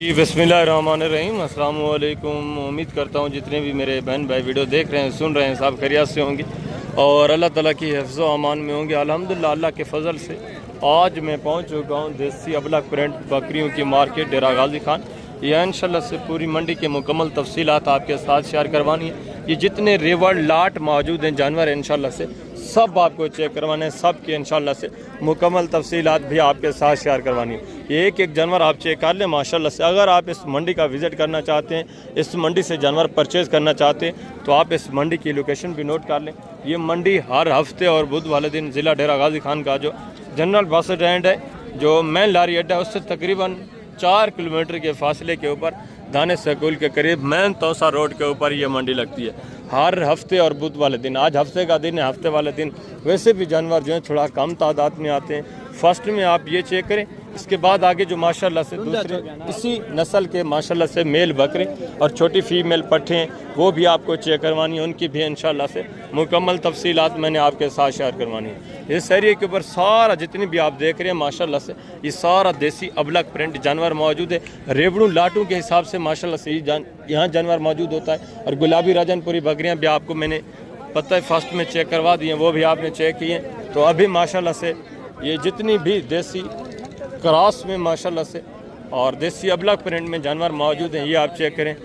जी बिस्मिल्लाहिर्रहमानिर्रहीम अस्सलाम वालेकुम। उम्मीद करता हूँ जितने भी मेरे बहन भाई वीडियो देख रहे हैं सुन रहे हैं सब खैरियत से होंगे और अल्लाह ताला की हिफ्ज़ व अमान में होंगे। अल्हम्दुलिल्लाह अल्लाह के फ़ज़ल से आज मैं पहुँच चुका हूँ देसी अबलग प्रिंट बकरियों की मार्केट डेरा गाजी खान। यह इंशाल्लाह से पूरी मंडी के मुकम्मल तफसीलात आपके साथ शेयर करवानी है। ये जितने रेवड़ लाट मौजूद हैं जानवर इंशाल्लाह से सब आपको चेक करवाने हैं, सब के इंशाल्लाह से मुकम्मल तफसीलात भी आपके साथ शेयर करवानी है। ये एक एक जानवर आप चेक कर लें माशाल्लाह से। अगर आप इस मंडी का विज़िट करना चाहते हैं, इस मंडी से जानवर परचेज़ करना चाहते हैं तो आप इस मंडी की लोकेशन भी नोट कर लें। ये मंडी हर हफ्ते और बुध वाले दिन ज़िला डेरा गाजी खान का जो जनरल बस स्टैंड है, जो मेन लारी अड्डा है, उससे तकरीबन 4 किलोमीटर के फासले के ऊपर दाने स्कूल के करीब मेन तोसा रोड के ऊपर ये मंडी लगती है हर हफ्ते और बुध वाले दिन। आज हफ्ते का दिन है, हफ्ते वाले दिन वैसे भी जानवर जो हैं थोड़ा कम तादाद में आते हैं। फर्स्ट में आप ये चेक करें, इसके बाद आगे जो माशाल्लाह से दूसरे इसी नस्ल के माशाल्लाह से मेल बकरे और छोटी फीमेल पट्ठे हैं वो भी आपको चेक करवानी है। उनकी भी इंशाल्लाह से मुकम्मल तफसीलात मैंने आपके साथ शेयर करवानी है। इस एरिए के ऊपर सारा जितनी भी आप देख रहे हैं माशाल्लाह से ये सारा देसी अबलग प्रिंट जानवर मौजूद है। रेवड़ू लाटू के हिसाब से माशाल्लाह से यहाँ जानवर मौजूद होता है। और गुलाबी राजनपुरी बकरियाँ भी आपको मैंने पता है फर्स्ट में चेक करवा दी हैं, वो भी आपने चेक किए। तो अभी माशाल्लाह से ये जितनी भी देसी क्रॉस में माशाल्लाह से और देसी अबलग प्रिंट में जानवर मौजूद हैं ये आप चेक करें।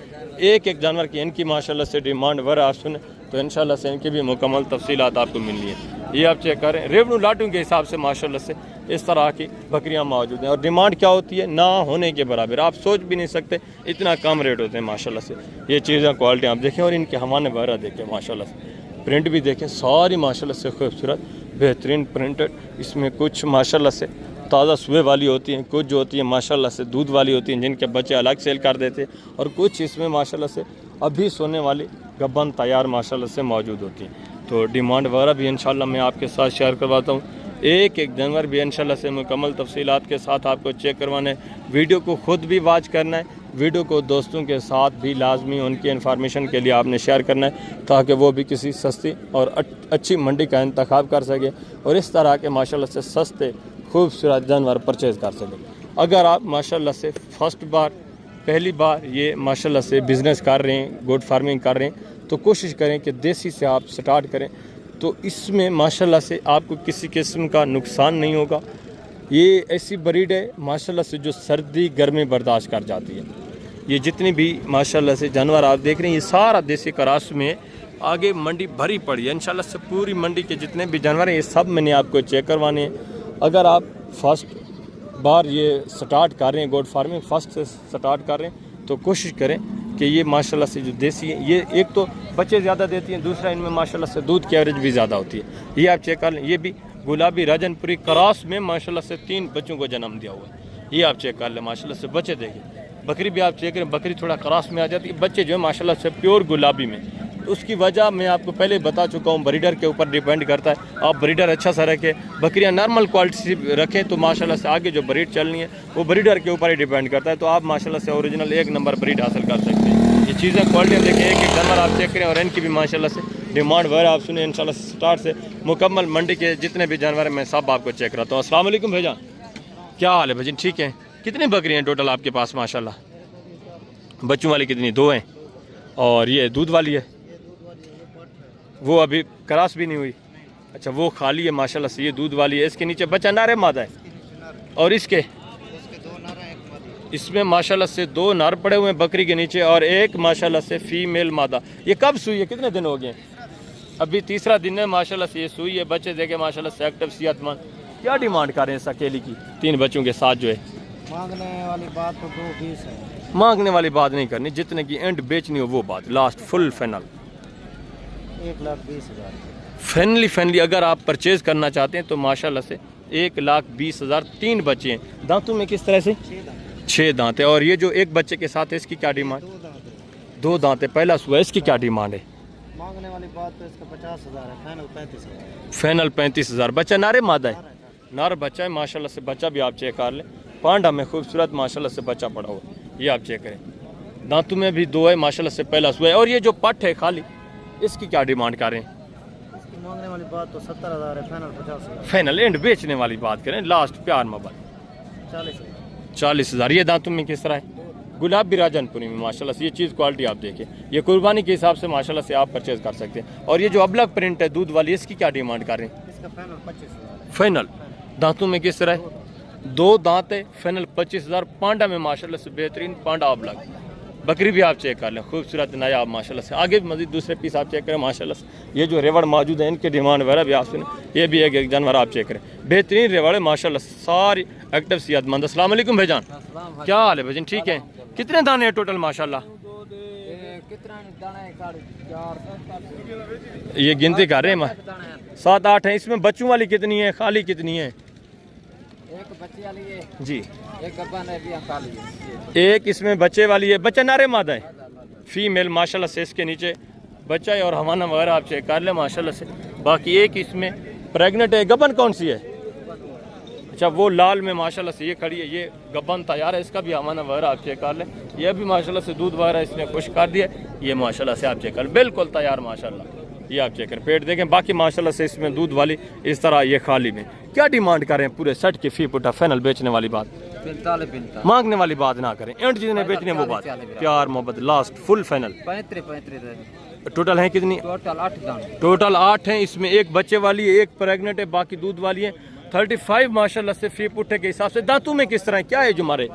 एक एक जानवर की इनकी माशाल्लाह से डिमांड वर आप सुने तो इंशाल्लाह से इनकी भी मुकम्मल तफसीलात आपको मिलनी है। ये आप चेक करें। रेवड़ू लाटू के हिसाब से माशाल्लाह से इस तरह की बकरियां मौजूद हैं और डिमांड क्या होती है ना होने के बराबर, आप सोच भी नहीं सकते इतना कम रेट होते हैं माशाल्लाह से। ये चीज़ें क्वालिटी आप देखें और इनके हवाने वगैरह देखें माशाल्लाह से, प्रिंट भी देखें सारी माशाल्लाह से खूबसूरत बेहतरीन प्रिंटेड। इसमें कुछ माशाल्लाह से ताज़ा सुबह वाली होती हैं, कुछ जो होती हैं माशाल्लाह से दूध वाली होती हैं जिनके बच्चे अलग सेल कर देते हैं और कुछ इसमें माशाल्लाह से अभी सोने वाली गब्बन तैयार माशाल्लाह से मौजूद होती हैं। तो डिमांड वगैरह भी इंशाल्लाह मैं आपके साथ शेयर करवाता हूँ। एक एक जानवर भी इंशाल्लाह से मुकम्मल तफसीलात के साथ आपको चेक करवाना है। वीडियो को ख़ुद भी वॉच करना है, वीडियो को दोस्तों के साथ भी लाजमी उनकी इन्फॉर्मेशन के लिए आपने शेयर करना है ताकि वो भी किसी सस्ती और अच्छी मंडी का इंतखाब कर सके और इस तरह के माशाल्लाह से सस्ते खूबसूरत जानवर परचेज़ कर सकें। अगर आप माशाल्लाह से फर्स्ट बार पहली बार ये माशाल्लाह से बिज़नेस कर रहे हैं, गुड फार्मिंग कर रहे हैं तो कोशिश करें कि देसी से आप स्टार्ट करें तो इसमें माशाल्लाह से आपको किसी किस्म का नुकसान नहीं होगा। ये ऐसी ब्रीड है माशाल्लाह से जो सर्दी गर्मी बर्दाश्त कर जाती है। ये जितनी भी माशाल्लाह से जानवर आप देख रहे हैं ये सारा देसी क्रॉस में आगे मंडी भरी पड़ी है। इंशाल्लाह से पूरी मंडी के जितने भी जानवर हैं ये सब मैंने आपको चेक करवाने हैं। अगर आप फर्स्ट बार ये स्टार्ट कर रहे हैं गुड फार्मिंग फर्स्ट से स्टार्ट कर रहे हैं तो कोशिश करें कि ये माशाल्लाह से जो देसी है ये एक तो बच्चे ज़्यादा देती हैं, दूसरा इनमें माशाल्लाह से दूध की एवरेज भी ज़्यादा होती है। ये आप चेक कर लें। ये भी गुलाबी राजनपुरी क्रॉस में माशाल्लाह से 3 बच्चों को जन्म दिया हुआ है। ये आप चेक कर लें माशाल्लाह से बच्चे देखिए। बकरी भी आप चेक करें, बकरी थोड़ा क्रॉस में आ जाती है, बच्चे जो है माशाल्लाह से प्योर गुलाबी में। तो उसकी वजह मैं आपको पहले बता चुका हूँ, ब्रीडर के ऊपर डिपेंड करता है। आप ब्रीडर अच्छा सा रखें, बकरियाँ नॉर्मल क्वालिटी से रखें तो माशाल्लाह से आगे जो ब्रीड चलनी है वो ब्रीडर के ऊपर ही डिपेंड करता है। तो आप माशाल्लाह से ओरिजिनल 1 नंबर ब्रीड हासिल कर सकते हैं। ये चीज़ें क्वालिटी देखें, एक एक जानवर आप चेक करें और इनकी भी माशाल्लाह से डिमांड वगैरह आप सुने इंशाल्लाह से स्टार्ट से मुकम्मल मंडी के जितने भी जानवर हैं मैं सब आपको चेक कराता हूँ। अस्सलाम वालेकुम भाईजान, क्या हाल है भाईजान? ठीक है। कितनी बकरियाँ हैं टोटल आपके पास माशाल्लाह? बच्चों वाली कितनी? 2 हैं और ये दूध वाली है, वो अभी क्रॉस भी नहीं हुई। अच्छा वो खाली है माशाल्लाह से, ये दूध वाली है। इसके नीचे बच्चा नर है मादा है? और इसके इसमें माशाल्लाह से 2 नर पड़े हुए हैं बकरी के नीचे और एक माशाल्लाह से फीमेल मादा। ये कब सूई है? कितने दिन हो गए? अभी 3रा दिन है माशाल्लाह से ये सूई है। बच्चे देखे माशाल्लाह से एक्टिव सेहतमंद। क्या डिमांड कर रहे हैं इस अकेली की 3 बच्चों के साथ? जो है मांगने वाली बात तो 220 है। मांगने वाली बात नहीं करनी, जितने की एंड बेचनी हो वो बात, लास्ट फुल फाइनल 1,20,000 फैनली अगर आप परचेज़ करना चाहते हैं तो माशाल्लाह से 1,20,000। 3 बच्चे हैं। दांतों में किस तरह से? 6 दांत है। और ये जो एक बच्चे के साथ है इसकी क्या डिमांड? 2 दांत है, पहला सुआ। इसकी क्या डिमांड है? मांगने वाली बात तो इसका 50,000 है, फाइनल 35,000। फाइनल 35,000। बच्चा नारे मादा है? नार बच्चा है माशाल्लाह से। बच्चा भी आप चेक कर लें, पांडा में खूबसूरत माशाल्लाह से बच्चा पड़ा हुआ, ये आप चेक करें। दांतों में भी 2 है माशाल्लाह से, पहला सुआ है। और ये जो पट है खाली इसकी क्या डिमांड कर रहे हैं? इसकी मांगने वाली बात तो 70,000 है, फाइनल 50,000। फाइनल एंड बेचने वाली बात करें लास्ट प्यार मोबाइल 40,000। 40,000। ये दांतों में किस तरह है? गुलाबी राजनपुरी में माशाल्लाह से। ये चीज़ क्वालिटी आप देखें, ये कुर्बानी के हिसाब से माशाल्लाह से आप परचेज़ कर सकते हैं। और ये जो अबलग प्रिंट है दूध वाली, इसकी क्या डिमांड कर रहे हैं? इसका फाइनल 25,000। फाइनल दांतों में किस तरह है? 2 दांत है, फाइनल 25,000। पांडा में माशाल्लाह से बेहतरीन पांडा अबलग। बकरी भी आप चेक कर लें, खूबसूरत नायाब माशाल्लाह से। आगे भी मजीद दूसरे पीस आप चेक करें माशाल्लाह से। ये जो रेवड़ मौजूद है इनके डिमांड वगैरह भी आप सुने, ये भी एक जानवर आप चेक करें, बेहतरीन रेवड़ है माशाल्लाह से, सारी एक्टिव सेहतमंद। अस्सलाम वालेकुम भाईजान, क्या हाल है भाईजान? ठीक है। कितने दाने हैं टोटल माशाल्लाह? ये गिनती कर रहे हैं 7-8 हैं। इसमें बच्चों वाली कितनी है, खाली कितनी है? एक बच्चे वाली है जी, एक गब्बन है भी खाली है। एक इसमें बच्चे वाली है। बच्चा नारे मादा है, फीमेल माशाल्लाह से। इसके नीचे बच्चा है और हवाना वगैरह आप चेक कर लें माशाल्लाह से। बाकी एक इसमें प्रेग्नेंट है। गबन कौन सी है? अच्छा, वो लाल में माशाल्लाह से ये खड़ी है, ये गबन तैयार है। इसका भी हवाना वगैरह आप चेक कर लें। ये भी माशाल्लाह से दूध वगैरह इसने खुश कर दिया। ये माशाल्लाह से आप चेक कर, बिल्कुल तैयार माशाल्लाह। ये आप चेक करें, पेट देखें। बाकी माशाल्लाह से इसमें दूध वाली इस तरह ये खाली में। क्या डिमांड करें पूरे सेट की फी पुटा? फाइनल बेचने वाली बात, 45 मांगने वाली बात ना करें। एंड जितने बेचने वो बात, प्यार मोहब्बत लास्ट फुल फाइनल। 35 टोटल है कितनी? टोटल 8 दाने। टोटल 8 हैं। इसमें एक बच्चे वाली है, एक प्रेग्नेंट है, बाकी दूध वाली है। 35 माशाल्लाह से फी पुट्टे के हिसाब से। दांतों में किस तरह है, क्या है जो हमारे?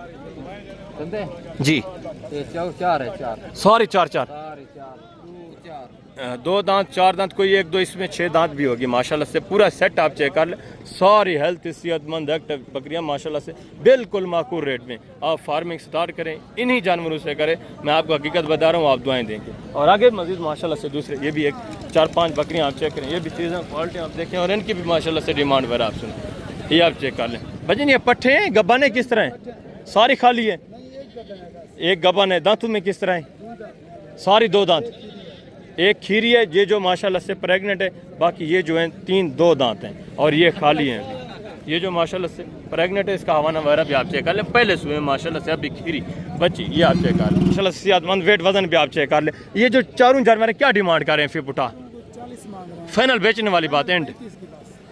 जी ये 4 है, 4 सॉरी 4 4 2 दांत 4 दांत, कोई 1-2 इसमें 6 दांत भी होगी माशाल्लाह से। पूरा सेट आप चेक कर लें। सारी हेल्थ सेहतमंद एक्टिव बकरियां माशाल्लाह से, बिल्कुल माकूल रेट में। आप फार्मिंग स्टार्ट करें, इन्हीं जानवरों से करें। मैं आपको हकीकत बता रहा हूँ, आप दुआएं देंगे। और आगे मजीद माशाल्लाह से दूसरे ये भी एक 4-5 बकरियां आप चेक करें। ये भी चीज़ें क्वालिटी आप देखें और इनकी भी माशाल्लाह से डिमांड वगैरह आप सुनें, ये आप चेक कर लें। भजन ये पट्ठे हैं, गब्बाने किस तरह हैं? सारी खाली है, एक गब्बान है। दांतों में किस तरह है? सारी 2 दांत, एक खीरी है। ये जो माशाल्लाह से प्रेग्नेंट है, बाकी ये जो हैं 2 दांत हैं और ये खाली हैं। ये जो माशाल्लाह से प्रेग्नेंट है, इसका हवाना वगैरह भी आप चेक कर लें। पहले सुबह माशाल्लाह से अभी खीरी बच्ची, ये आप चेक कर लें माशाल्लाह से। सेहतमंद वेट वजन भी आप चेक कर लें। ये जो चारों जानवर क्या डिमांड कर रहे हैं फी पुटा? फाइनल बेचने वाली बात एंड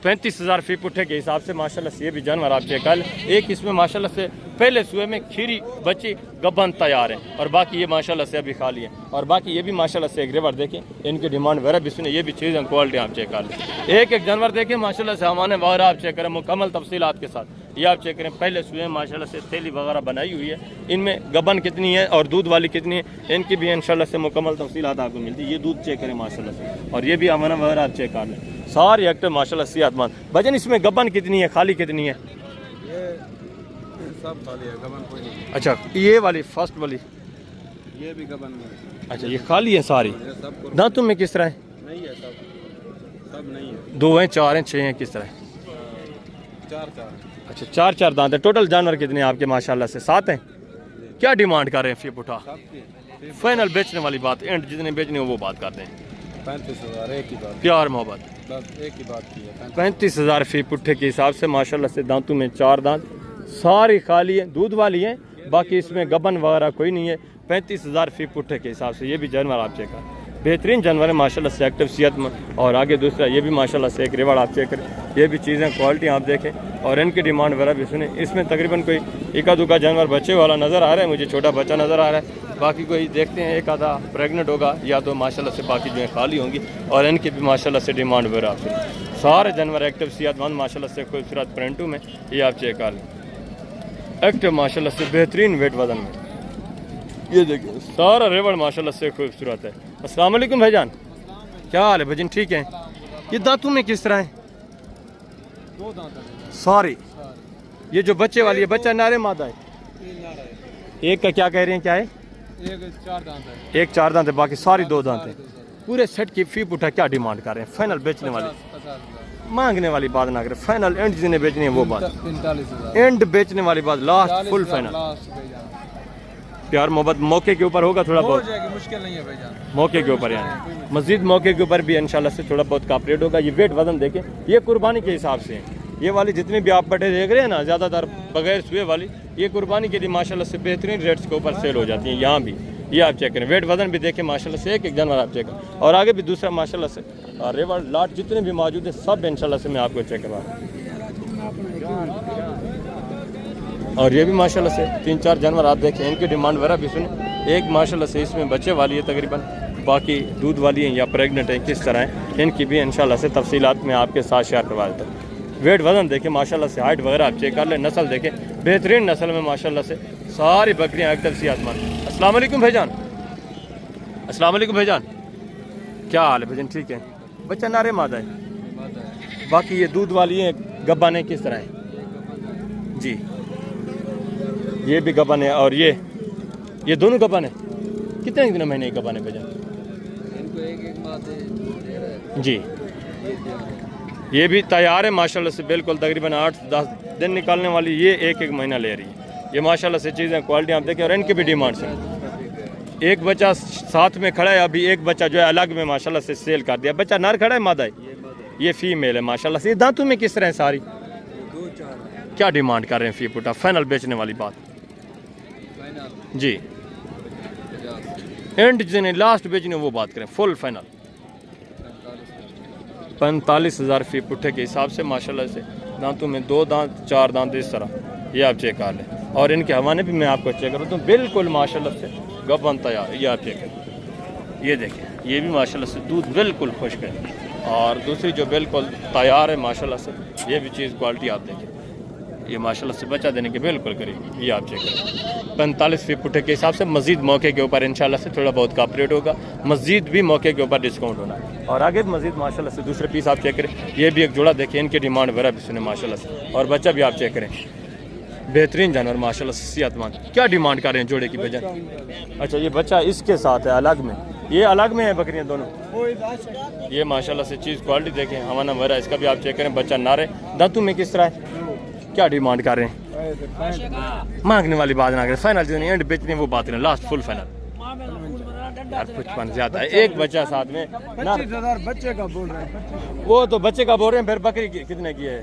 35,000 फी पुट्ठे के हिसाब से माशाल्लाह से। ये भी जानवर आप चेक कर लें। एक इसमें माशाल्लाह से पहले सुबह में खीरी बच्ची गब्बन तैयार है और बाकी ये माशाल्लाह से अभी खाली है। और बाकी ये भी माशाल्लाह से एक रेवर देखें, इनकी डिमांड वगैरह भी सुने। ये भी चीज़ क्वालिटी आप चेक कर लें। एक जानवर देखें माशाल्लाह से, हमारे वगैरह आप चेक करें मुकम्मल तफसीलात के साथ। ये आप चेक करें, पहले सुबह माशाल्लाह से थैली वगैरह बनाई हुई है। इनमें गब्बन कितनी है और दूध वाली कितनी है, इनकी भी इंशाल्लाह से मुकम्मल तफसीलात आपको मिलती है। ये दूध चेक करें माशाल्लाह से। और ये भी हमारा वगैरह आप चेक कर लें, सारी एक्टिव माशाल्लाह सेहतमंद। भजन इसमें गब्बन कितनी है, खाली कितनी है? सब खाली है, गबन कोई नहीं। अच्छा, ये वाली फर्स्ट वाली, ये भी गबन में। अच्छा ये खाली है सारी। दांतों में किस तरह है? नहीं है, सब नहीं है। 2 हैं, 4 हैं, 6 हैं, किस तरह है? 4 अच्छा 4 दांत है। टोटल जानवर कितने हैं आपके माशाल्लाह से? 7 हैं। क्या डिमांड कर रहे हैं फी पुठा? फाइनल बेचने वाली बात एंड जितने बेचने हो वो बात करते हैं। 35,000 एक ही बात, प्यार मोहब्बत, बस एक ही बात की है। 35,000 फी पुट्ठे के हिसाब से माशाल्लाह से। दांतों में 4 दांत, सारी खाली है, दूध वाली है, बाकी इसमें गबन वगैरह कोई नहीं है। 35,000 फी पुट्ठे के हिसाब से। ये भी जानवर आप चेक करें, बेहतरीन जानवर है माशाल्लाह से, एक्टिव सेहत में। और आगे दूसरा ये भी माशाल्लाह से एक रेवड़ आप चेक करें। ये भी चीज़ें क्वालिटी आप देखें और इनकी डिमांड वगैरह भी सुने। इसमें तकरीबन कोई एका दुका जानवर बच्चे वाला नज़र आ रहा है, मुझे छोटा बच्चा नज़र आ रहा है। बाकी कोई देखते हैं, एक आधा प्रेग्नेंट होगा या तो माशाल्लाह से, बाकी जो है खाली होंगी। और इनकी भी माशाल्लाह से डिमांड वगैरह आप सुने। सारे जानवर एक्टिव सेहतमंद माशाल्लाह से, खूबसूरत प्रिंटों में। ये आप चेक कर लें, एक्टिव माशाल्लाह से, बेहतरीन वेट वजन में। ये देखिए सारा रेवड़ माशाल्लाह से खूबसूरत है। अस्सलाम वालेकुम भाईजान, क्या हाल है भजन? ठीक है। ये दांतों में किस तरह है? 2 दांत है सॉरी, ये जो बच्चे वाली है, बच्चा नारे मादा है। एक का क्या कह रहे हैं, क्या है? एक 4 दांत है। एक 4 दांत है, बाकी सारी 2 दांत है। पूरे सेट की फी पुठा क्या डिमांड कर रहे हैं? फाइनल बेचने वाली, 50,000 मांगने वाली बात ना करें। फाइनल एंड जिन्हें बेचनी है वो बात, 45,000 एंड बेचने वाली बात, लास्ट फुल फाइनल। प्यार मोहब्बत मौके के ऊपर होगा थोड़ा बहुत, मुश्किल नहीं है भाईजान, मौके के ऊपर यानी मस्जिद मौके के ऊपर भी इंशाल्लाह से थोड़ा बहुत कॉपरेट होगा। ये वेट वजन देखें, ये कुर्बानी के हिसाब से है। ये वाली जितने भी आप पट्टे देख रहे हैं ना, ज़्यादातर बगैर सुए वाली, ये कुर्बानी के लिए माशाल्लाह से बेहतरीन रेट्स के ऊपर सेल हो जाती हैं। यहाँ भी ये आप चेक करें, वेट वजन भी देखें माशाल्लाह से, एक जानवर आप चेक करें। और आगे भी दूसरा माशाल्लाह से रेवड़ लाट जितने भी मौजूद है सब इंशाल्लाह से मैं आपको चेक करवा रहा हूँ। और ये भी माशाल्लाह से 3-4 जानवर आप देखें, इनकी डिमांड वगैरह भी सुने। एक माशाल्लाह से इसमें बच्चे वाली है तकरीबन, बाकी दूध वाली हैं या प्रेग्नेंट हैं, किस तरह है इनकी भी इंशाल्लाह से तफसीलात में आपके साथ शेयर करवा देता हूँ। वेट वज़न देखें माशाल्लाह से, हाइट वगैरह आप चेक कर लें। नस्ल देखें, बेहतरीन नस्ल में माशाल्लाह से सारी बकरियाँ एकदम सेहतमंद। अस्सलाम वालेकुम भाईजान, अस्सलाम वालेकुम भाईजान, क्या हाल है भाईजान? ठीक है। बच्चा नारे मादा है, बाकी ये दूध वाली है, गब्बान है, किस तरह है जी? ये भी गब्बान है और ये दोनों गब्बान है। कितने महीने की गब्बान है भाईजान? जी ये भी तैयार है माशाल्लाह से, बिल्कुल तकरीबन 8-10 दिन निकालने वाली। ये एक महीना ले रही है। ये माशाल्लाह से चीज़ें क्वालिटी आप देखें और इनकी भी डिमांड है। एक बच्चा साथ में खड़ा है, अभी एक बच्चा जो है अलग में माशाल्लाह से सेल कर दिया। बच्चा नर खड़ा है, मादा है? ये फीमेल है माशाल्लाह से। ये दांतों में किस तरह है सारी? 2-4। क्या डिमांड कर रहे हैं फी पुटा? फाइनल बेचने वाली बात जी, एंड जिन्हें लास्ट बेचने वो बात करें, फुल फाइनल 45,000 फी पुट्ठे के हिसाब से माशाल्लाह से। दांतों में 2 दांत 4 दांत इस तरह, ये आप चेक कर लें। और इनके हवाने भी मैं आपको चेक करूँ तो बिल्कुल माशाल्लाह से गबन तैयार, ये आप चेक करें। ये देखें, ये भी माशाल्लाह से दूध बिल्कुल खुश्क है। और दूसरी जो बिल्कुल तैयार है माशाल्लाह से, ये भी चीज़ क्वालिटी आप देखें, ये माशाल्लाह से बच्चा देने के बिल्कुल करीब, ये आप चेक करें। 45 फी पुट्ठे के हिसाब से मज़ीद मौके के ऊपर इंशाल्लाह से थोड़ा बहुत कॉपरेट होगा, मज़ीद भी मौके के ऊपर डिस्काउंट होना है। और आगे मज़ीद माशाल्लाह से दूसरे पीस आप चेक करें। ये भी एक जोड़ा देखें, इनकी डिमांड वगैरह भी सुने माशाल्लाह से। और बच्चा भी आप चेक करें, बेहतरीन जानवर माशाल्लाह से, सेहतमंद। क्या डिमांड कर रहे हैं जोड़े की बजाय? अच्छा ये बच्चा इसके साथ है अलग में, ये अलग में है बकरियाँ दोनों। ये माशाल्लाह से चीज़ क्वालिटी देखें, हवाना वगैरह इसका भी आप चेक करें। बच्चा नारे, दांतों में किस तरह है? क्या डिमांड कर रहे हैं? मांगने वाली बात ना करें, फाइनल जो नहीं एंड बेचने वो बात करें, लास्ट फुल फाइनल। यार कुछ पन ज्यादा है, एक बच्चा साथ में 25,000 बच्चे का बोल रहे हैं। वो तो बच्चे का बोल रहे हैं, फिर बकरी कितने की है?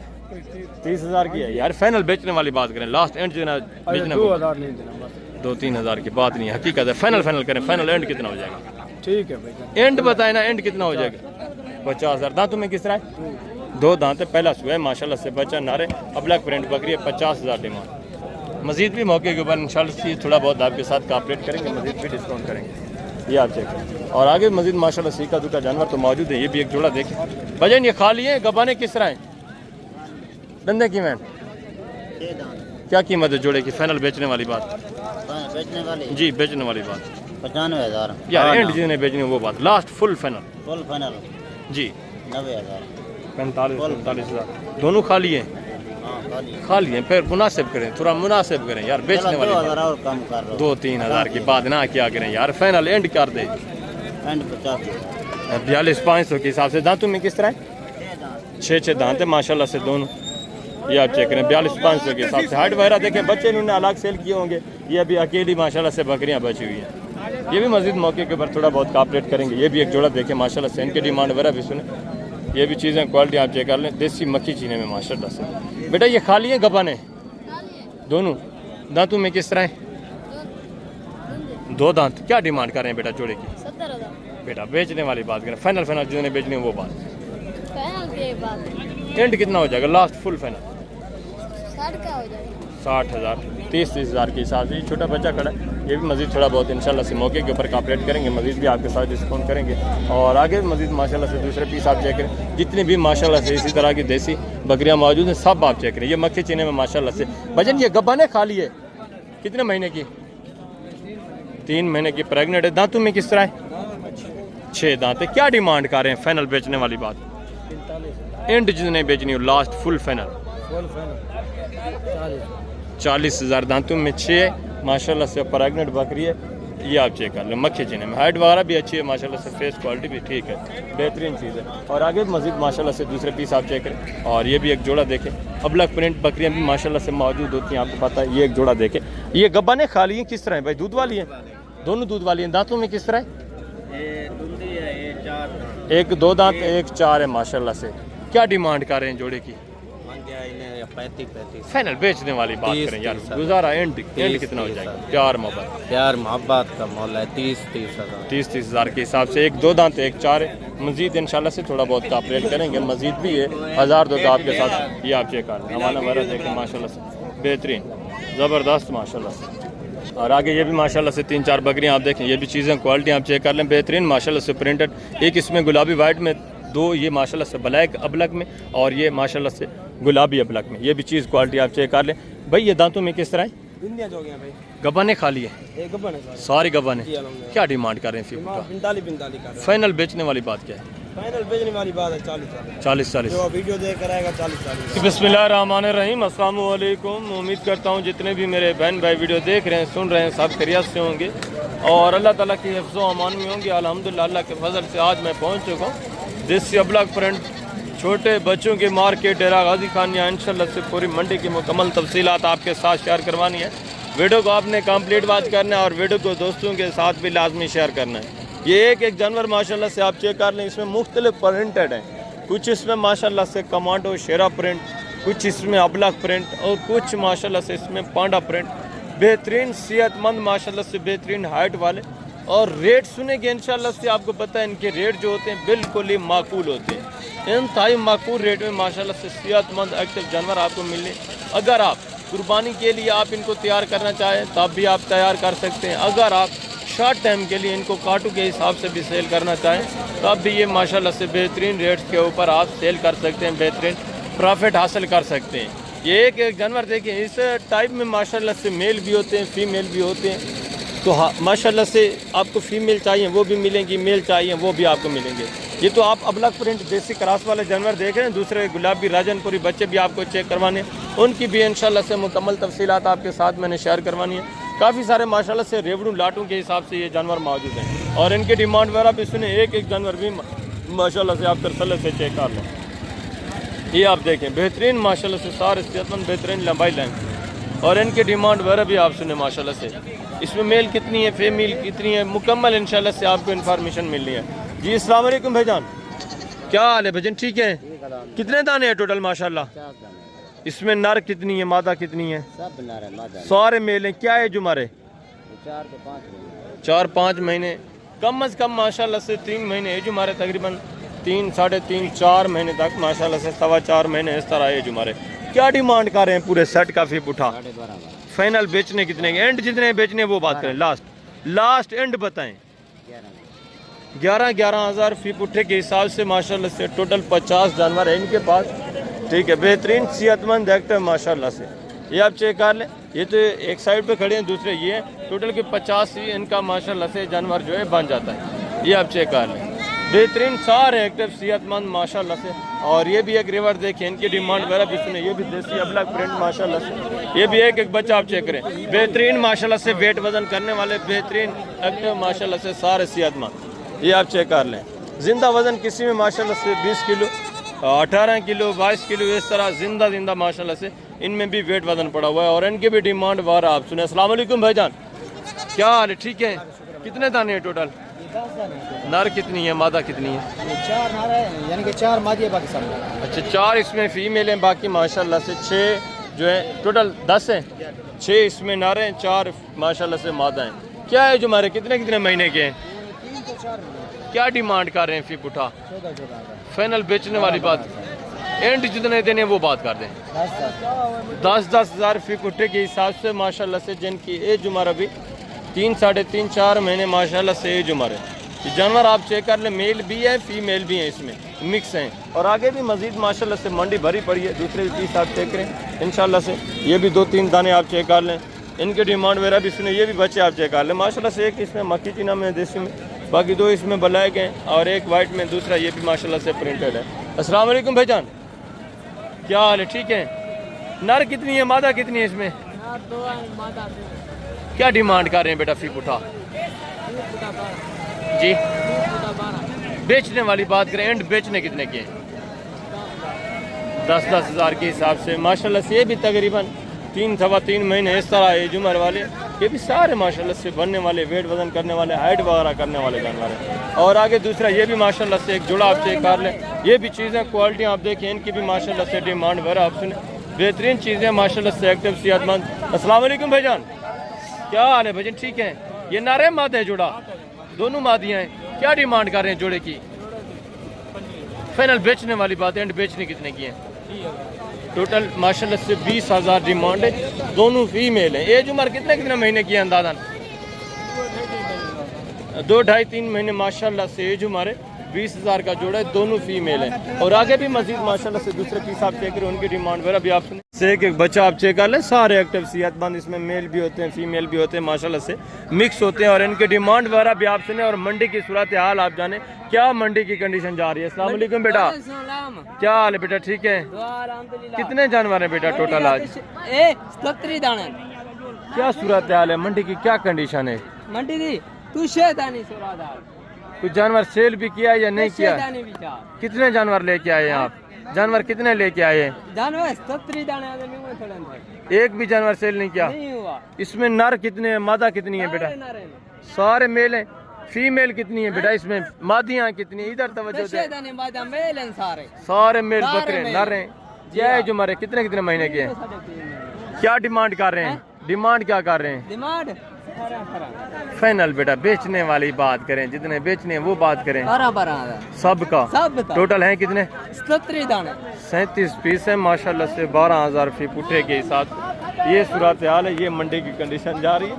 30,000 की है यार। फाइनल बेचने वाली बात करें, लास्ट एंड जो बेचने 2,000 नहीं देना बस। 2-3 की बात नहीं है, हकीकत है। फाइनल करें, फाइनल एंड कितना हो जाएगा? ठीक है भाई, एंड बताए ना, एंड कितना हो जाएगा? 50,000। दांतों में किस तरह है? 2 दांत है, पहला सुबह माशाल्लाह से बच्चा नारे, अब ब्लैक प्रिंट बकरी है। 50,000 डिमांड। मजीद भी मौके के ऊपर इंशाल्लाह से थोड़ा बहुत आपके साथ कॉपरेट करेंगे, मजीद भी डिस्काउंट करेंगे, ये आप चेक करें। और आगे मजीद माशाल्लाह सीका दुका जानवर तो मौजूद है। ये भी एक जोड़ा देखें भजन, ये खाली है। गबाने किस तरह हैं? धंधे की मैन क्या कीमत है जोड़े की? फाइनल बेचने वाली बात बेचने वाली जी, बेचने वाली बात 95,000 यार, एंड जिन्हें बेचने वो बात, last full final full final जी 90,000 45,000 दोनों खाली हैं। खाली हैं, फिर मुनासिब करें, थोड़ा मुनासिब करें यार, बेचने वाली 2,000 और कम कर रहा 2-3 की बात ना क्या करें यार, फाइनल एंड कर दे। एंड 50,000 42,500 के हिसाब से। दांतों में किस तरह है? 6 दांत है माशाल्लाह से दोनों, ये आप चेक करें। 42,500 के हिसाब से। हाइट वगैरह देखें, बच्चे इन्होंने अलग सेल किए होंगे, ये अभी अकेली माशाल्लाह से बकरियां बची हुई हैं। ये भी मजीद मौके के ऊपर थोड़ा बहुत कॉपरेट करेंगे। ये भी एक जोड़ा देखें माशाल्लाह से, इनकी डिमांड वगैरह भी सुने। ये भी चीज़ें क्वालिटी आप चेक कर लें, देसी मक्खी चीने में माशाल्लाह से। बेटा ये खाली है गबाने दोनों? दांतों में किस तरह है? 2 दांत। क्या डिमांड कर रहे हैं बेटा जोड़े की? 70,000 बेटा बेचने वाली बात करें, फाइनल जिन्होंने बेचनी है वो बात। फाइनल की बात एंड कितना हो जाएगा लास्ट फुल फाइनल? 60 का हो जाएगा। 60,000 30,000 के हिसाब से। ये छोटा बच्चा खड़ा है, ये भी मजीद थोड़ा बहुत इंशाल्लाह से मौके के ऊपर कॉपरेट करेंगे, मजीद भी आपके साथ डिस्काउंट करेंगे। और आगे मजीद माशाल्लाह से दूसरे पीस आप चेक करें, जितनी भी माशाल्लाह से इसी तरह की देसी बकरियां मौजूद हैं सब आप चेक करें। ये मक्खी चीने में माशाल्लाह से भजन, ये गब्बाने खाली है, कितने महीने की? 3 महीने की प्रेगनेंट है। दांतों में किस तरह है? 6 दांत है। क्या डिमांड कर रहे हैं फाइनल बेचने वाली बात? 45,000 एंड जितने बेचनी हो last full final full final 40,000। दांतों में 6 माशाल्लाह से प्रेगनेंट बकरी है, ये आप चेक कर लें। मक्खी चीने में हाइट वगैरह भी अच्छी है माशाल्लाह से, फेस क्वालिटी भी ठीक है, बेहतरीन चीज़ है। और आगे मजीद माशाल्लाह से दूसरे पीस आप चेक करें। और ये भी एक जोड़ा देखें, अब ब्लैक प्रिंट बकरियाँ भी माशाल्लाह से मौजूद होती हैं, आपको पता है। ये एक जोड़ा देखें, ये गब्बाने खाली हैं, किस तरह है भाई? दूध वाली है, दोनों दूध वाली हैं। दांतों में किस तरह है? ये दूधी है, ये 4 एक 2 दांत, एक 4 है माशाल्लाह से। क्या डिमांड कर रहे हैं जोड़े की? मांग गया इन्हें 35 फाइनल बेचने वाली बात 30 करें यार, 30 गुजारा एंड 30 कितना हो 30 जाएगा? प्यार मोहब्बत प्यार मोहब्बत का मोल है 30,000 30,000 के हिसाब से। एक 2 दांत, एक 4 है। मजीद इंशाल्लाह से थोड़ा बहुत कॉपरेट करेंगे, मजीद भी है 1000 2 का आपके साथ, ये आप चेक कर लें। हमारा वगैरह देखें माशाल्लाह से बेहतरीन ज़बरदस्त माशाल्लाह से। और आगे ये भी माशाल्लाह से 3-4 बकरियाँ आप देखें, ये भी चीज़ें क्वालिटी आप चेक कर लें, बेहतरीन माशाल्लाह से प्रिंटेड। एक इसमें गुलाबी वाइट में, 2 ये माशाल्लाह से ब्लैक अबलक में, और ये माशाल्लाह से गुलाबी अबलक में। ये भी चीज़ क्वालिटी आप चेक कर लें। भाई ये दांतों में किस तरह है? गब्बाने खाली है, सारी गब्बाने। क्या डिमांड कर रहे हैं? 45 फाइनल बेचने वाली बात क्या है? फाइनल बेचने वाली बात है 40 40। वीडियो देख कर आएगा 40। बिस्मिल्लाहिर्रहमानिर्रहीम। अस्सलाम वालेकुम। उम्मीद करता हूँ जितने भी मेरे बहन भाई वीडियो देख रहे हैं, सुन रहे हैं, सब खैरियत से होंगे और अल्लाह ताला की हिफ्ज़ व अमान में होंगे। अल्हम्दुलिल्लाह अल्लाह के फजल से आज मैं पहुँच चुका हूँ देसी अबलग प्रिंट छोटे बच्चों के मार्केट डेरा गाजी खान। यहाँ इंशाल्लाह से पूरी मंडी की मुकम्मल तफसीलात आपके साथ शेयर करवानी है। वीडियो को आपने कंप्लीट वॉच करना है और वीडियो को दोस्तों के साथ भी लाजमी शेयर करना है। ये एक जानवर माशाल्लाह से आप चेक कर लें, इसमें मुख्तलिफ प्रिंटेड हैं। कुछ इसमें माशाल्लाह से कमांडो शेरा प्रिंट, कुछ इसमें अबलग प्रिंट और कुछ माशाल्लाह से इसमें पांडा प्रिंट। बेहतरीन सेहतमंद माशाल्लाह से बेहतरीन हाइट वाले। और रेट सुनेंगे इंशाल्लाह से आपको पता है इनके रेट जो होते हैं बिल्कुल ही माकूल होते हैं। इंतहाई माकूल रेट में माशाल्लाह से सेहतमंद एक्टिव जानवर आपको मिले। अगर आप कुर्बानी के लिए आप इनको तैयार करना चाहें तब भी आप तैयार कर सकते हैं। अगर आप शॉर्ट टाइम के लिए इनको काटू के हिसाब से भी सेल करना चाहें तब भी ये माशाल्लाह से बेहतरीन रेट्स के ऊपर आप सेल कर सकते हैं, बेहतरीन प्रॉफिट हासिल कर सकते हैं। ये एक जानवर देखें, इस टाइप में माशाल्लाह से मेल भी होते हैं, फीमेल भी होते हैं। तो हाँ माशाल्लाह से आपको फीमेल चाहिए वो भी मिलेंगी, मेल चाहिए वो भी आपको मिलेंगे। ये तो आप अबलग प्रिंट देसी क्रॉस वाले जानवर देख रहे हैं। दूसरे गुलाबी राजनपुरी बच्चे भी आपको चेक करवाने, उनकी भी इंशाल्लाह से मुकम्मल तफसीलात आपके साथ मैंने शेयर करवानी है। काफ़ी सारे माशाल्लाह से रेवड़ू लाटों के हिसाब से ये जानवर मौजूद हैं और इनकी डिमांड वगैरह भी सुने। एक जानवर भी माशाल्लाह से आप तरसले से चेक कर लें। ये आप देखें बेहतरीन माशाल्लाह से सारे सेहतमंद बेहतरीन लंबाई लाइन और इनकी डिमांड वगैरह भी आप सुने माशाल्लाह से। इसमें मेल कितनी है, फीमेल कितनी है, मुकम्मल इंशाल्लाह से आपको इन्फॉर्मेशन मिल रही है। जी अस्सलाम वालेकुम भाईजान, क्या हाल है भाईजान? ठीक है। कितने दाने हैं टोटल माशाल्लाह? इसमें नर कितनी है, मादा कितनी है? सब नर है, मादा सारे मेल हैं। क्या एज उम्र है? 4-5 महीने कम अज कम माशाल्लाह से 3 महीने एज उम्र है, तकरीबन 3, 3.5, 4 महीने तक माशाल्लाह से 4.25 महीने इस तरह एज उम्र है। क्या डिमांड कर रहे हैं पूरे सेट का? फिर उठा फाइनल बेचने कितने के? एंड जितने बेचने वो बात करें, लास्ट एंड बताएं। 11,000 फी पुट्ठे के हिसाब से माशाल्लाह से टोटल 50 जानवर है इनके पास। ठीक है, बेहतरीन सेहतमंद एक्टिव माशाल्लाह से। ये आप चेक कर लें। ये तो एक साइड पे खड़े हैं, दूसरे ये हैं। टोटल के 50 ही इनका माशाल्लाह से जानवर जो है बन जाता है। ये आप चेक कर लें, बेहतरीन सारे एक्टिव सेहतमंद माशाल्लाह से। और ये भी एक रिवर देखिए, इनकी डिमांड वगैरह भी सुने। ये भी देसी अबलग प्रिंट माशाल्लाह से। ये भी एक बच्चा आप चेक करें, बेहतरीन माशाल्लाह से वेट वजन करने वाले बेहतरीन एक्टिव माशाल्लाह से सारे सेहतमंद। ये आप चेक कर लें। जिंदा वजन किसी में माशाल्लाह से 20 किलो, 18 किलो, 22 किलो इस तरह जिंदा माशाल्लाह से इनमें भी वेट वजन पड़ा हुआ है। और इनकी भी डिमांड वगैरह आप सुने। अस्सलाम वालेकुम भाईजान, क्या हाल है? ठीक है। कितने दाने हैं टोटल? नर कितनी है, मादा कितनी है? 4 नर है, यानी कि 4 मादी है, बाकी सब। अच्छा, 4 इसमें फीमेल हैं, बाकी माशाल्लाह से 6 जो है टोटल 10 हैं। 6 इसमें नर हैं, 4 माशाल्लाह से मादा हैं। क्या है जो हमारे कितने महीने के हैं? 3 से 4 क्या डिमांड कर रहे हैं? फी पुठा 14 फाइनल बेचने वाली बात, एंड जितने देने वो बात कर दें। 10 हज़ार फी पुट्ठे के हिसाब से माशाल्लाह से, जिनकी एज उम्र अभी 3, 3.5, 4 महीने माशाल्लाह से एज उम्र है। ये जानवर आप चेक कर लें, मेल भी है फीमेल भी है, इसमें मिक्स हैं। और आगे भी मजीद माशाल्लाह से मंडी भरी पड़ी है। दूसरे पीस आप चेक करें इंशाल्लाह से। ये भी 2-3 दाने आप चेक कर लें, इनके डिमांड वगैरह भी सुने। ये भी बच्चे आप चेक कर लें माशाल्लाह से। एक इसमें मक्की चीना में देसी में, बाकी 2 इसमें ब्लैक हैं और एक वाइट में, दूसरा ये भी माशाल्लाह से प्रिंटेड है। अस्सलाम वालेकुम भाईजान, क्या हाल है? ठीक है। नर कितनी है, मादा कितनी है इसमें? क्या डिमांड कर रहे हैं बेटा? फी पुठा जी बेचने वाली बात करें, एंड बेचने कितने के? 10 हज़ार के हिसाब से माशाल्लाह से। ये भी तकरीबन 3-3.25 महीने इस तरह एज उम्र वाले। ये भी सारे माशाल्लाह से बनने वाले, वेट वजन करने वाले, हाइट वगैरह करने वाले जानवर हैं। और आगे दूसरा ये भी माशाल्लाह से एक जुड़ा आप चेक कर लें। ये भी चीज़ें क्वालिटी आप देखें, इनकी भी माशाल्लाह से डिमांड वगैरह आप सुने। बेहतरीन चीज़ें माशाल्लाह से एक्टिव सेहतमंद। अस्सलाम वालेकुम भाईजान, क्या हाल है भाईजान? ठीक है। ये नर है मादा है जुड़ा? दोनों मादियाँ हैं। क्या डिमांड कर रहे हैं जोड़े की? फाइनल बेचने वाली बात है, एंड बेचने कितने की है? टोटल माशाल्लाह से 20,000 डिमांड है। दोनों फीमेल हैं। एज उम्र कितने कितने महीने की है अंदाज़ा? 2 ढाई 3 महीने माशाल्लाह से एज उम्र है। 20,000 का जोड़ा है, दोनों फीमेल हैं। और आगे भी मजीद माशाल्लाह से दूसरे पीस आप चेक करें, उनकी डिमांड वगैरह भी आप सुने। से एक बच्चा आप चेक कर लें, सारे एक्टिव सेहतमंद, इसमें मेल भी होते हैं फीमेल भी होते हैं, माशाल्लाह से मिक्स होते हैं। और इनकी डिमांड वगैरह भी आप सुने और मंडी की सूरत हाल आप जाने, क्या मंडी की कंडीशन जा रही है। अस्सलाम वालेकुम बेटा, क्या हाल है बेटा? ठीक है। कितने जानवर हैं बेटा टोटल आज? 70 दाने। क्या सूरत हाल है मंडी की, क्या कंडीशन है मंडी दी तू शेदानी सूरत कुछ जानवर सेल भी किया या नहीं किया? कितने जानवर लेके आए हैं आप? जानवर कितने लेके आए हैं? जानवर 70 दाने। एक भी जानवर सेल नहीं किया? नहीं हुआ। इसमें नर कितने हैं, मादा कितनी है बेटा? सारे मेल हैं। फीमेल कितनी है बेटा इसमें? मादियाँ कितनी है? इधर तवज्जो दे। सारे मेल बकरे नर हैं। क्या जो हमारे कितने कितने महीने के हैं? क्या डिमांड कर रहे हैं? डिमांड क्या कर रहे हैं? डिमांड फाइनल बेटा, बेचने वाली बात करें, जितने बेचने हैं वो बात करें। 12 सबका सब टोटल है कितने? 70 दाने। 37 पीस है माशाल्लाह से। 12,000 फी पुठे के हिसाब से ये सूरत हाल है। ये मंडी की कंडीशन जा रही है।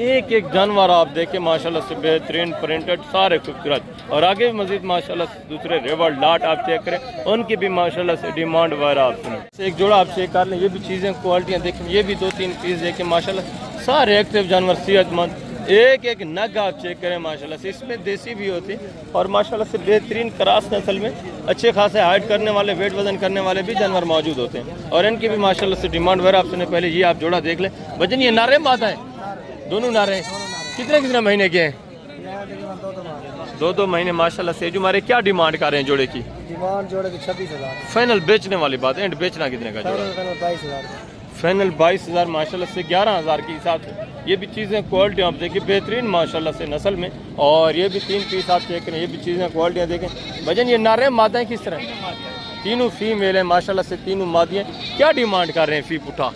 एक एक जानवर आप देखें माशाल्लाह से बेहतरीन प्रिंटेड, सारे खूबसूरत। और आगे भी मजीद माशाल्लाह से दूसरे रेवर लाट आप चेक करें, उनकी भी माशाल्लाह से डिमांड वगैरह आप सुनें। एक जोड़ा आप चेक कर लें, ये भी चीज़ें क्वालिटियाँ देखें। ये भी 2-3 पीस देखें माशाल्लाह, सारे एक्टिव जानवर सेहतमंद। एक एक नग आप चेक करें माशाल्लाह से। इसमें देसी भी होती और माशाल्लाह से बेहतरीन क्रास नस्ल में अच्छे खासे हाइट करने वाले, वेट वजन करने वाले भी जानवर मौजूद होते हैं। और इनकी भी माशाल्लाह से डिमांड वगैरह आप सुने। पहले ये आप जोड़ा देख लें। वजन ये नारे माता है, दोनों नारे कितने कितने महीने के हैं? 2-2 महीने माशाल्लाह से। जो हमारे क्या डिमांड कर रहे हैं जोड़े की? डिमांड जोड़े की 26,000। फाइनल बेचने वाली बात, एंड बेचना कितने का जोड़ा? 22,000। फाइनल 22,000 माशाल्लाह से। 11,000 के हिसाब से ये भी चीज़ें क्वालिटी आप देखिए बेहतरीन माशाल्लाह से नस्ल में। और ये भी 3 पीस आप चेक करें, ये भी चीज़ें क्वालिटियाँ देखें। भजन ये नारे मादाएँ किस तरह? तीनों फीमेल हैं माशाल्लाह से, तीनों मादियाँ। क्या डिमांड कर रहे हैं फी पुठा?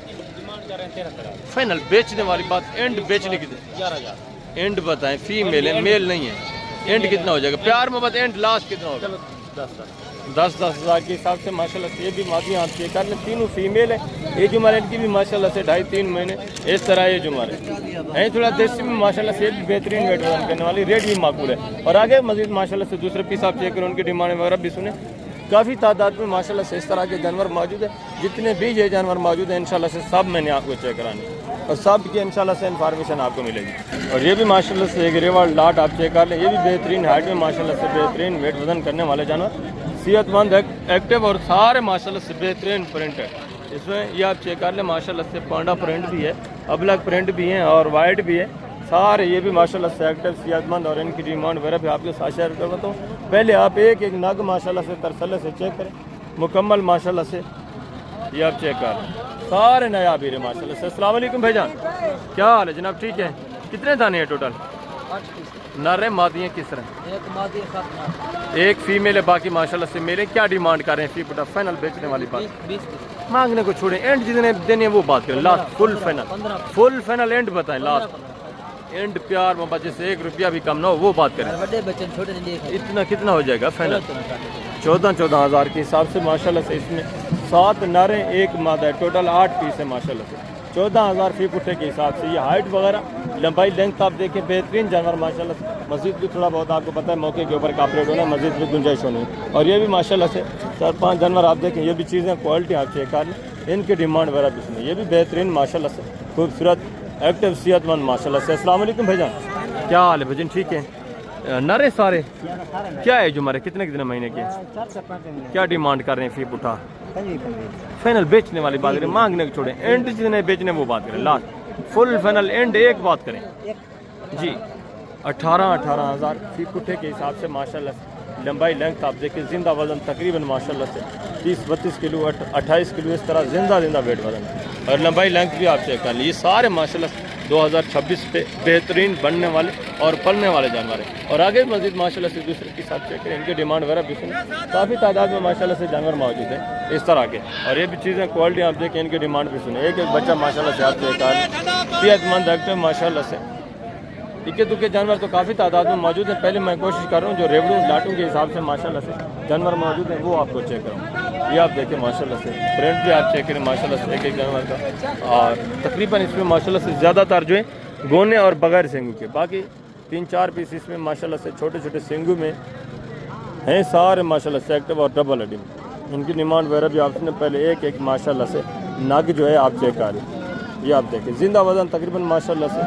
फाइनल बेचने वाली बात, एंड बेचने की 11,000 एंड बताएं। फीमेल है, मेल नहीं है। एंड कितना हो जाएगा प्यार मोहब्बत? एंड लास्ट कितना होगा? 10,000 के हिसाब से माशाल्लाह से। ये भी मादियाँ आप चेक कर लें, तीनों फीमेल है। ये जुमार इनकी भी माशाल्लाह से 2.5-3 महीने इस तरह ये जुमार है। थोड़ा देसी में माशाल्लाह से भी बेहतरीन वेट वजन करने वाली, रेट भी माकूल है। और आगे मजीद माशाल्लाह से दूसरे पीस आप चेक करें, उनकी डिमांड वगैरह भी सुने। काफ़ी तादाद में माशाल्लाह से इस तरह के जानवर मौजूद है। जितने भी ये जानवर मौजूद हैं इंशाल्लाह से सब मैंने आपको चेक कराने और सब की इंशाल्लाह से इन्फॉर्मेशन आपको मिलेगी। और ये भी माशाल्लाह से एक रेवर लाट आप चेक कर लें। ये भी बेहतरीन हाइट में माशाल्लाह से बेहतरीन वेट वजन करने वाले जानवर, सेहतमंद एक्टिव और सारे माशाल्लाह से बेहतरीन प्रिंट है। इसमें ये आप चेक कर लें माशाल्लाह से। पांडा प्रिंट भी है, अबलग प्रिंट भी है और वाइट भी है सारे। ये भी माशाल्लाह से एक्टिव सेहतमंद। और इनकी डिमांड वगैरह भी आपके साथ शेयर करता हूँ। पहले आप एक एक नग माशाल्लाह से तरसले से चेक करें मुकम्मल माशाल्लाह से। ये आप चेक कर सारे नया भी रहे माशाल्लाह से। अस्सलाम वालेकुम भाईजान, क्या हाल है जनाब? ठीक है। कितने दाने हैं टोटल? 8 नर मादियाँ किस तरह? एक मादी 7। एक फीमेल है, बाकी माशाल्लाह से मेरे। क्या डिमांड कर रहे हैं फी पुटा? फाइनल बेचने वाली बात, 20 मांगने को छोड़े, एंड जितने देने वो बात करें। Last full final, full final and बताएं। लास्ट एंड प्यार मोहब्बत जैसे 1 रुपया भी कम ना हो वो बात करें। बड़े बच्चे छोटे नहीं। इतना कितना हो जाएगा फाइनल? 14,000 के हिसाब से माशाल्लाह से। इसमें 7 नर हैं, 1 मादा है। टोटल 8 पीस है माशाल्लाह से। 14,000 फी पुट्ठे के हिसाब से। ये हाइट वगैरह लंबाई लेंथ आप देखें बेहतरीन जानवर माशाल्लाह से। मस्जिद भी थोड़ा बहुत आपको पता है मौके के ऊपर कापरेट होना, मस्जिद में गुंजाइश होनी। और ये भी माशाल्लाह से 4-5 जानवर आप देखें। ये भी चीज़ें क्वालिटी आप चेक कर लें, इनकी डिमांड वगैरह भी सुनिए। ये भी बेहतरीन माशाल्लाह से खूबसूरत एक्टिव सेहतमंद माशाल्लाह से। अस्सलाम वालेकुम भाईजान, क्या हाल है भजन? ठीक है। नरे सारे क्या है जो हमारे कितने कितने महीने के? 4 से 5 महीने। क्या डिमांड कर रहे हैं फी पुठा? 25। फाइनल बेचने वाली बात करें, मांगने को छोड़ें। एंड जितने बेचने वो बात करें। लास्ट फुल फाइनल एंड एक बात करें जी। 18,000 फी पुठे के हिसाब से माशाल्लाह से। लंबाई लेंथ आप देखें, जिंदा वजन तकरीबन माशाल्लाह से 30-32 किलो 28 किलो इस तरह जिंदा वेट वजन। और लंबाई लेंथ भी आप चेक कर लीजिए। सारे माशाल्लाह 2026 पे बेहतरीन बनने वाले और पलने वाले जानवर हैं। और आगे मजीद माशाल्लाह से दूसरे के साथ चेक करें, इनकी डिमांड वगैरह भी सुने। काफ़ी तादाद में माशाल्लाह से जानवर मौजूद हैं इस तरह के। और ये भी चीज़ें क्वालिटी आप देखें, इनकी डिमांड भी सुने। एक एक बच्चा माशाल्लाह से आप चेक कर सेहतमंद एक्टिव माशाल्लाह से। इक्के दुक्के जानवर तो काफ़ी तादाद में मौजूद हैं। पहले मैं कोशिश कर रहा हूँ जो रेवड़ू लाटू के हिसाब से माशाल्लाह से जानवर मौजूद हैं वो आपको चेक करूँ। ये आप देखें माशाल्लाह से प्रिंट भी आप चेक करें माशाल्लाह से एक एक जानवर का। और तकरीबन इसमें माशाल्लाह से ज़्यादातर जो है गोने और बगैर सिंगू के, बाकी 3-4 पीस इसमें माशाल्लाह से छोटे छोटे सिंगू में हैं सारे माशाल्लाह से एक्टिव और डबल हड्डी में। इनकी डिमांड वगैरह भी आपने पहले एक एक माशाल्लाह से नग जो है आप चेक कर लें। ये आप देखें ज़िंदा वज़न तकरीबन माशाल्लाह से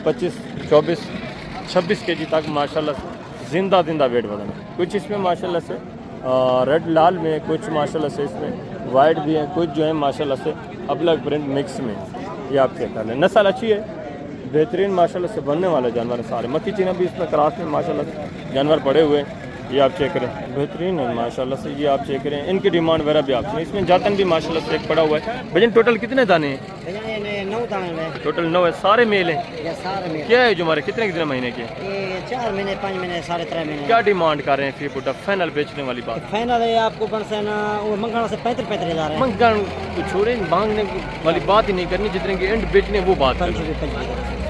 25-26 kg तक माशाल्लाह से ज़िंदा वेट वज़न है। कुछ इसमें माशाल्लाह से रेड लाल में, कुछ माशाल्लाह से इसमें वाइट भी है, कुछ जो है माशाल्लाह से अलग प्रिंट मिक्स में। ये आप चेक कर लें। नस्ल अच्छी है, बेहतरीन माशाल्लाह से बनने वाले जानवर है सारे। मक्खी चीना भी इसमें क्रॉस में माशाल्लाह से जानवर पड़े हुए हैं। ये आप चेक करें बेहतरीन है माशाल्लाह से। ये आप चेक करें इनकी डिमांड वगैरह भी आपसे। इसमें जातन भी माशाल्लाह से एक पड़ा हुआ है। भजन टोटल कितने दाने हैं? 9 दाने हैं। टोटल 9 है, सारे मेल हैं। ये सारे में क्या है जो हमारे कितने महीने के? ये 4 महीने 5 महीने 3.5 महीने। क्या डिमांड कर रहे हैं फी फुट फाइनल बेचने वाली बात? फाइनल है आपको बनसे ना वो मंगाना से 35 हज़ार है। मंगन कुछ छोड़े, मांगने वाली बात ही नहीं करनी, जितने की एंड बेचने वो बात करनी।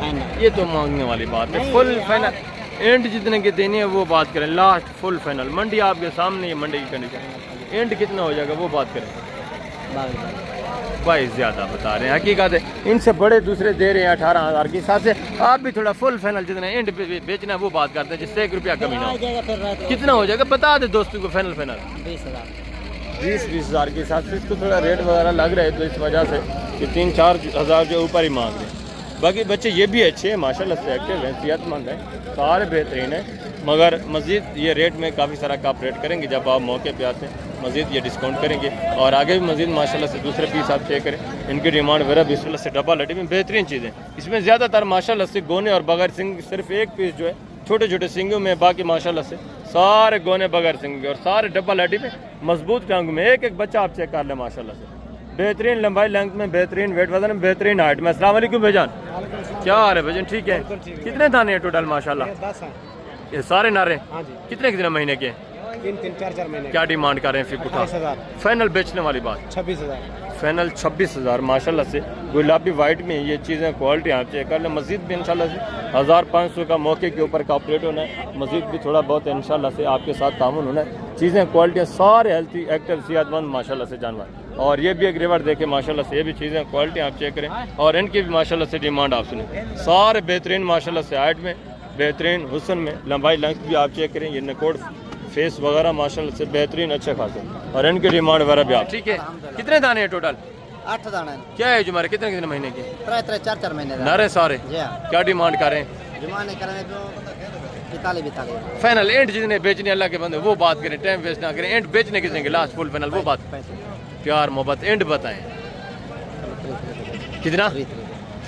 फाइनल ये तो मांगने वाली बात है। फुल फाइनल एंड जितने के देने हैं वो बात करें, लास्ट फुल फाइनल। मंडी आपके सामने, ये मंडी की कंडीशन, एंड कितना हो जाएगा वो बात करें। भाई ज़्यादा बता रहे हैं, हकीकत है इनसे बड़े दूसरे दे रहे हैं 18,000 के हिसाब से। आप भी थोड़ा फुल फाइनल जितना एंड बेचना है वो बात करते हैं, जिससे 1 रुपया कमी ना हो। कितना हो जाएगा बता दे दोस्तों को। फाइनल 20 हज़ार के हिसाब से इसको थोड़ा रेट वगैरह लग रहा है, तो इस वजह से कि 3-4 हज़ार जो ऊपर ही मांग रहे हैं। बाकी बच्चे ये भी अच्छे हैं माशाल्लाह से, एक्टिव हैं, सेहतमंद हैं, सारे बेहतरीन हैं। मगर मज़ीद ये रेट में काफ़ी सारा का रेट करेंगे जब आप मौके पे आते हैं, मज़ीद ये डिस्काउंट करेंगे। और आगे भी मज़ीद माशाल्लाह से दूसरे पीस आप चेक करें, इनकी डिमांड वगैरह बिस्मिल्लाह से डबल हड्डी में बेहतरीन चीज़ें। इसमें ज़्यादातर माशाल्लाह से गोने और बगैर सिंग, सिर्फ एक पीस जो है छोटे छोटे सिंगों में, बाकी माशाल्लाह से सारे गोने बगैर सिंग के और सारे डबल हड्डी में, मजबूत टांग में। एक एक बच्चा आप चेक कर लें माशाल्लाह से, बेहतरीन लंबाई लेंथ में, बेहतरीन वेट वजन में, बेहतरीन हाइट में। अस्सलाम वालेकुम भाईजान, क्या हाल है भाईजान? ठीक है। कितने दाने हैं टोटल माशाल्लाह? 10 हैं। ये सारे नारे हाँ जी। कितने महीने के? 3-4 महीने। क्या डिमांड कर रहे हैं? 28,000। फाइनल बेचने वाली बात 26,000। फाइनल 26,000 माशाल्लाह से। गुलाबी वाइट में ये चीज़ें क्वालिटी आप चेक कर लें। मज़ीद भी इंशाल्लाह से 1500 का मौके के ऊपर कॉपरेट होना है। मज़ीद भी थोड़ा बहुत इंशाल्लाह से आपके साथ तामुन होना है। चीज़ें क्वालिटियाँ सारे हेल्थी एक्टिव सेहतमंद माशाल्लाह से जानवर। और ये भी एक रिवर देखे माशाल्लाह से, ये भी चीज़ें क्वालिटी आप चेक करें। और इनकी भी माशाल्लाह से डिमांड आप सुने, सारे बेहतरीन माशाल्लाह से, हाइट में बेहतरीन, हुस्न में, लंबाई लेंथ भी आप चेक करें। ये नकोड फेस वगैरह माशाल्लाह से बेहतरीन अच्छे खासे। और इनकी डिमांड वगैरह भी आप ठीक है। कितने दाने हैं टोटल? 8 दाने हैं। क्या है हमारे कितने महीने के? 3-4 महीने। नारे सारे जी हाँ। क्या डिमांड करें? जुमाने करें तो 45 फाइनल एंड जितने बेचने अल्लाह के बंदे वो बात करें, टाइम वेस्ट ना करें। एंड बेचने कितने के? लास्ट फुल फाइनल वो बात, प्यार मोहब्बत एंड बताएं कितना?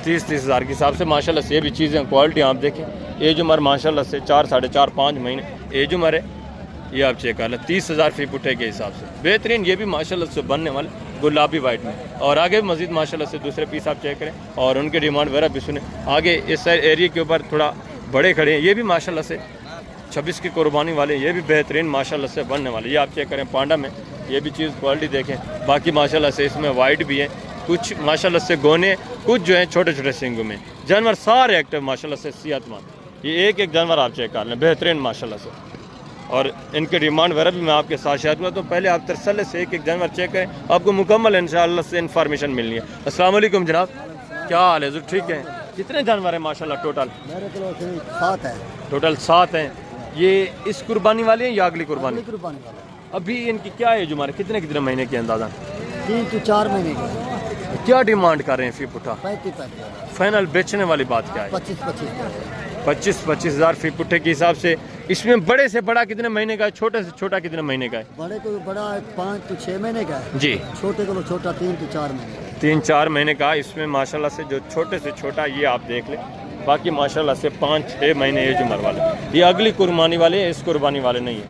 30 हज़ार के हिसाब से माशाल्लाह से। ये भी चीज़ें क्वालिटी आप देखें। एज उम्र माशाल्लाह से 4-4.5 महीने एज उम्र है। ये आप चेक कर लें 30 हज़ार फी पुट्ठे के हिसाब से बेहतरीन। ये भी माशाल्लाह से बनने वाले गुलाबी वाइट में। और आगे भी मज़ीद माशाल्लाह से दूसरे पीस आप चेक करें और उनके डिमांड वगैरह भी सुने। आगे इस एरिया के ऊपर थोड़ा बड़े खड़े हैं, ये भी माशाल्लाह से 26 की कुर्बानी वाले, ये भी बेहतरीन माशाल्लाह से बनने वाले। ये आप चेक करें पांडा में, ये भी चीज़ क्वालिटी देखें। बाकी माशाल्लाह से इसमें वाइट भी है, कुछ माशाल्लाह से गोने, कुछ जो है छोटे छोटे सिंगों में। जानवर सारे एक्टिव माशाल्लाह से, सेहतमंद। ये एक एक जानवर आप चेक कर लें बेहतरीन माशाल्लाह से। और इनके डिमांड वगैरह भी मैं आपके साथ शेयर करूँगा। तो पहले आप तसल्ली से एक एक जानवर चेक करें, आपको मुकम्मल इंशाअल्लाह से इन्फॉर्मेशन मिलनी है। अस्सलाम वालेकुम जनाब, क्या हाल है? ठीक है। कितने जानवर हैं माशाल्लाह टोटल? मेरे को 7 है। टोटल 7 हैं। ये इस कुर्बानी वाले हैं या अगली कुर्बानी? कुर्बानी वाला। अभी इनकी क्या है हमारे कितने महीने के अंदाज़ा? 3-4 महीने का। क्या डिमांड कर रहे हैं फी पुट्ठा? 35। फाइनल बेचने वाली बात क्या है? 25 हज़ार फी पुट्ठे के हिसाब से। इसमें बड़े से बड़ा कितने महीने का है, छोटे से छोटा कितने महीने का है? बड़े को बड़ा 5-6 महीने का है जी, छोटे को छोटा 3-4 महीने। 3-4 महीने का। इसमें माशाल्लाह से जो छोटे से छोटा ये आप देख लें, बाकी माशाल्लाह से 5-6 महीने एज उम्र वाले। ये अगली कुर्बानी वाले हैं, इस कुर्बानी वाले नहीं है।